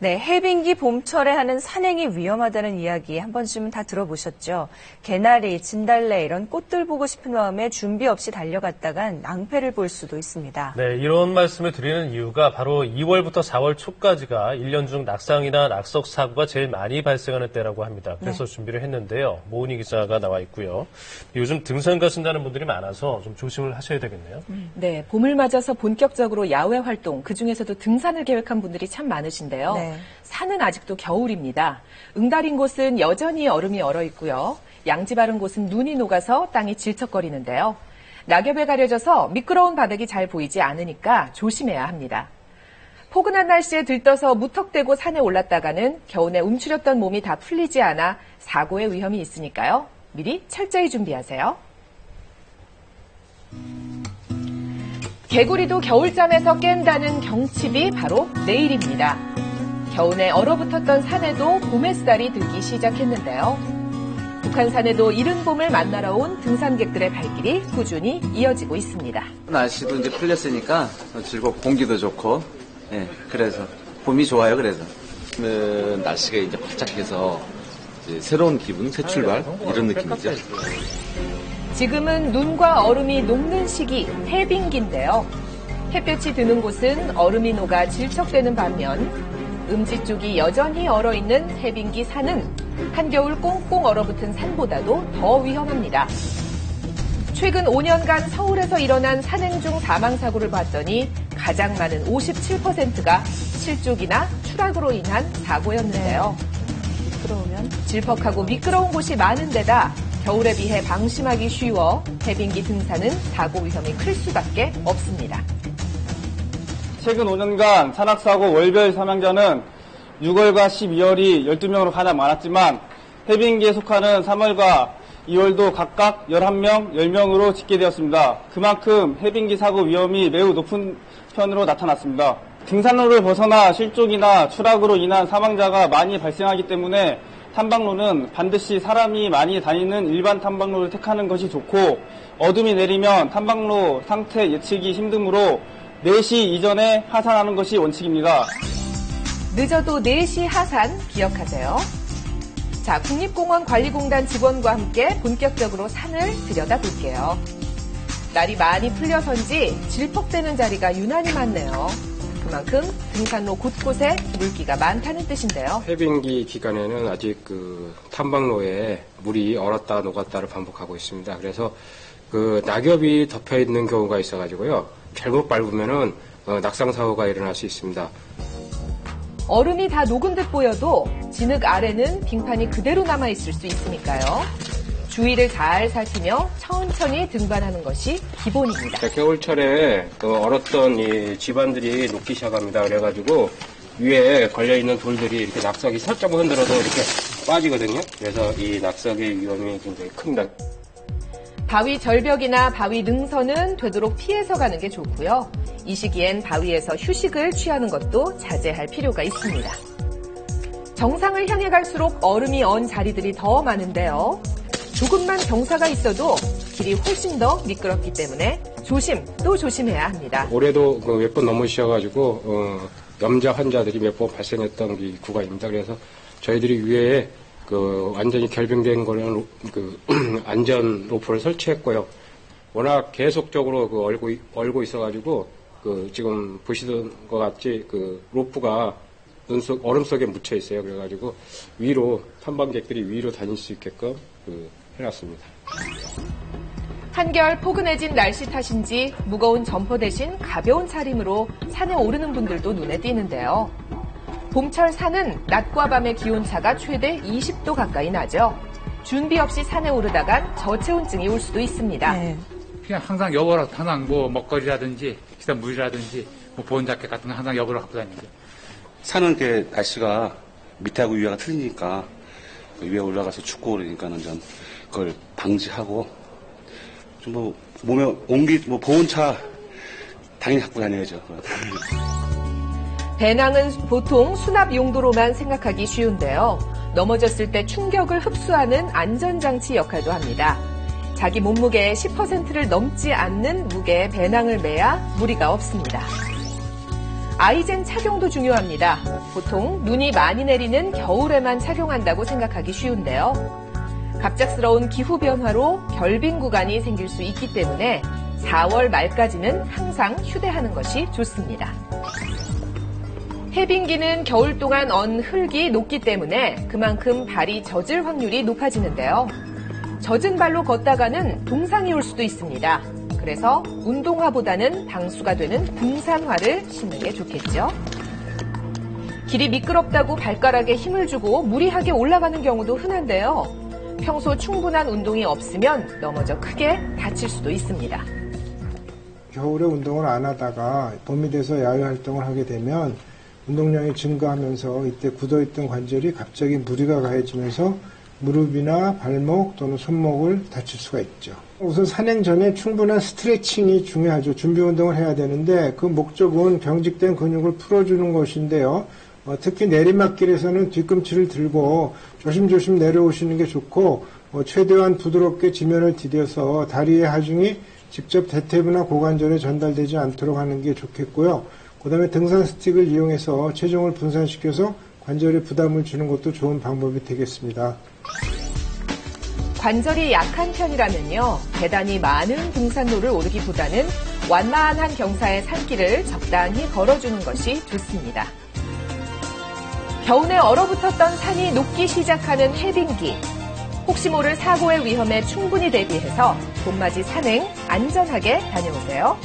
네, 해빙기 봄철에 하는 산행이 위험하다는 이야기 한 번쯤은 다 들어보셨죠? 개나리, 진달래 이런 꽃들 보고 싶은 마음에 준비 없이 달려갔다간 낭패를 볼 수도 있습니다. 네, 이런 말씀을 드리는 이유가 바로 2월부터 4월 초까지가 1년 중 낙상이나 낙석 사고가 제일 많이 발생하는 때라고 합니다. 그래서 네. 준비를 했는데요. 모은희 기자가 나와 있고요. 요즘 등산 가신다는 분들이 많아서 좀 조심을 하셔야 되겠네요. 네, 봄을 맞아서 본격적으로 야외 활동, 그중에서도 등산을 계획한 분들이 참 많으신데요. 네. 산은 아직도 겨울입니다. 응달인 곳은 여전히 얼음이 얼어 있고요. 양지 바른 곳은 눈이 녹아서 땅이 질척거리는데요. 낙엽에 가려져서 미끄러운 바닥이 잘 보이지 않으니까 조심해야 합니다. 포근한 날씨에 들떠서 무턱대고 산에 올랐다가는 겨우내 움츠렸던 몸이 다 풀리지 않아 사고의 위험이 있으니까요. 미리 철저히 준비하세요. 개구리도 겨울잠에서 깬다는 경칩이 바로 내일입니다. 겨우내 얼어붙었던 산에도 봄 햇살이 들기 시작했는데요. 북한산에도 이른 봄을 만나러 온 등산객들의 발길이 꾸준히 이어지고 있습니다. 날씨도 이제 풀렸으니까 즐겁고 공기도 좋고, 예, 그래서 봄이 좋아요. 그래서 날씨가 이제 활짝해서 이제 새로운 기분, 새 출발 이런 느낌이죠. 지금은 눈과 얼음이 녹는 시기 해빙기인데요. 햇볕이 드는 곳은 얼음이 녹아 질척대는 반면 음지 쪽이 여전히 얼어있는 해빙기 산은 한겨울 꽁꽁 얼어붙은 산보다도 더 위험합니다. 최근 5년간 서울에서 일어난 산행 중 사망사고를 봤더니 가장 많은 57%가 실족이나 추락으로 인한 사고였는데요. 미끄러우면 질퍽하고 미끄러운 곳이 많은 데다 겨울에 비해 방심하기 쉬워 해빙기 등산은 사고 위험이 클 수밖에 없습니다. 최근 5년간 산악사고 월별 사망자는 6월과 12월이 12명으로 가장 많았지만 해빙기에 속하는 3월과 2월도 각각 11명, 10명으로 집계되었습니다. 그만큼 해빙기 사고 위험이 매우 높은 편으로 나타났습니다. 등산로를 벗어나 실족이나 추락으로 인한 사망자가 많이 발생하기 때문에 탐방로는 반드시 사람이 많이 다니는 일반 탐방로를 택하는 것이 좋고 어둠이 내리면 탐방로 상태 예측이 힘드므로 4시 이전에 하산하는 것이 원칙입니다. 늦어도 4시 하산 기억하세요. 자, 국립공원관리공단 직원과 함께 본격적으로 산을 들여다볼게요. 날이 많이 풀려서인지 질퍽대는 자리가 유난히 많네요. 그만큼 등산로 곳곳에 물기가 많다는 뜻인데요. 해빙기 기간에는 아직 탐방로에 물이 얼었다 녹았다를 반복하고 있습니다. 그래서 낙엽이 덮여 있는 경우가 있어가지고요. 잘못 밟으면은 낙상 사고가 일어날 수 있습니다. 얼음이 다 녹은 듯 보여도 진흙 아래는 빙판이 그대로 남아 있을 수 있으니까요. 주위를 잘 살피며 천천히 등반하는 것이 기본입니다. 겨울철에 얼었던 이 지반들이 녹기 시작합니다. 그래가지고 위에 걸려있는 돌들이 이렇게 낙석이 살짝 흔들어도 이렇게 빠지거든요. 그래서 이 낙석의 위험이 굉장히 큽니다. 바위 절벽이나 바위 능선은 되도록 피해서 가는 게 좋고요. 이 시기엔 바위에서 휴식을 취하는 것도 자제할 필요가 있습니다. 정상을 향해 갈수록 얼음이 언 자리들이 더 많은데요. 조금만 경사가 있어도 길이 훨씬 더 미끄럽기 때문에 조심 또 조심해야 합니다. 올해도 몇 번 넘으셔가지고 염자 환자들이 몇 번 발생했던 이 구간입니다. 그래서 저희들이 위에 완전히 결빙된 거는 안전 로프를 설치했고요. 워낙 계속적으로 얼고 있어가지고 지금 보시던 것 같이 로프가 얼음 속에 묻혀 있어요. 그래가지고 위로 탐방객들이 위로 다닐 수 있게끔 해놨습니다. 한결 포근해진 날씨 탓인지 무거운 점퍼 대신 가벼운 차림으로 산에 오르는 분들도 눈에 띄는데요. 봄철 산은 낮과 밤의 기온차가 최대 20도 가까이 나죠. 준비 없이 산에 오르다간 저체온증이 올 수도 있습니다. 네. 그냥 항상 여벌 항상 먹거리라든지 비싼 물이라든지 보온 자켓 같은 거 항상 여벌을 갖고 다니죠. 산은 날씨가 밑에하고 위에가 틀리니까 위에 올라가서 춥고 그러니까는 전 그걸 방지하고 좀 몸에 보온차 당연히 갖고 다녀야죠. 배낭은 보통 수납 용도로만 생각하기 쉬운데요. 넘어졌을 때 충격을 흡수하는 안전장치 역할도 합니다. 자기 몸무게의 10%를 넘지 않는 무게의 배낭을 매야 무리가 없습니다. 아이젠 착용도 중요합니다. 보통 눈이 많이 내리는 겨울에만 착용한다고 생각하기 쉬운데요. 갑작스러운 기후 변화로 결빙 구간이 생길 수 있기 때문에 4월 말까지는 항상 휴대하는 것이 좋습니다. 해빙기는 겨울 동안 언 흙이 녹기 때문에 그만큼 발이 젖을 확률이 높아지는데요. 젖은 발로 걷다가는 동상이 올 수도 있습니다. 그래서 운동화보다는 방수가 되는 등산화를 신는 게 좋겠죠. 길이 미끄럽다고 발가락에 힘을 주고 무리하게 올라가는 경우도 흔한데요. 평소 충분한 운동이 없으면 넘어져 크게 다칠 수도 있습니다. 겨울에 운동을 안 하다가 봄이 돼서 야외 활동을 하게 되면 운동량이 증가하면서 이때 굳어있던 관절이 갑자기 무리가 가해지면서 무릎이나 발목 또는 손목을 다칠 수가 있죠. 우선 산행 전에 충분한 스트레칭이 중요하죠. 준비 운동을 해야 되는데 그 목적은 경직된 근육을 풀어주는 것인데요. 특히 내리막길에서는 뒤꿈치를 들고 조심조심 내려오시는 게 좋고 최대한 부드럽게 지면을 디뎌서 다리의 하중이 직접 대퇴부나 고관절에 전달되지 않도록 하는 게 좋겠고요. 그 다음에 등산 스틱을 이용해서 체중을 분산시켜서 관절에 부담을 주는 것도 좋은 방법이 되겠습니다. 관절이 약한 편이라면요, 대단히 많은 등산로를 오르기보다는 완만한 경사의 산길을 적당히 걸어주는 것이 좋습니다. 겨우내 얼어붙었던 산이 녹기 시작하는 해빙기. 혹시 모를 사고의 위험에 충분히 대비해서 봄맞이 산행 안전하게 다녀오세요.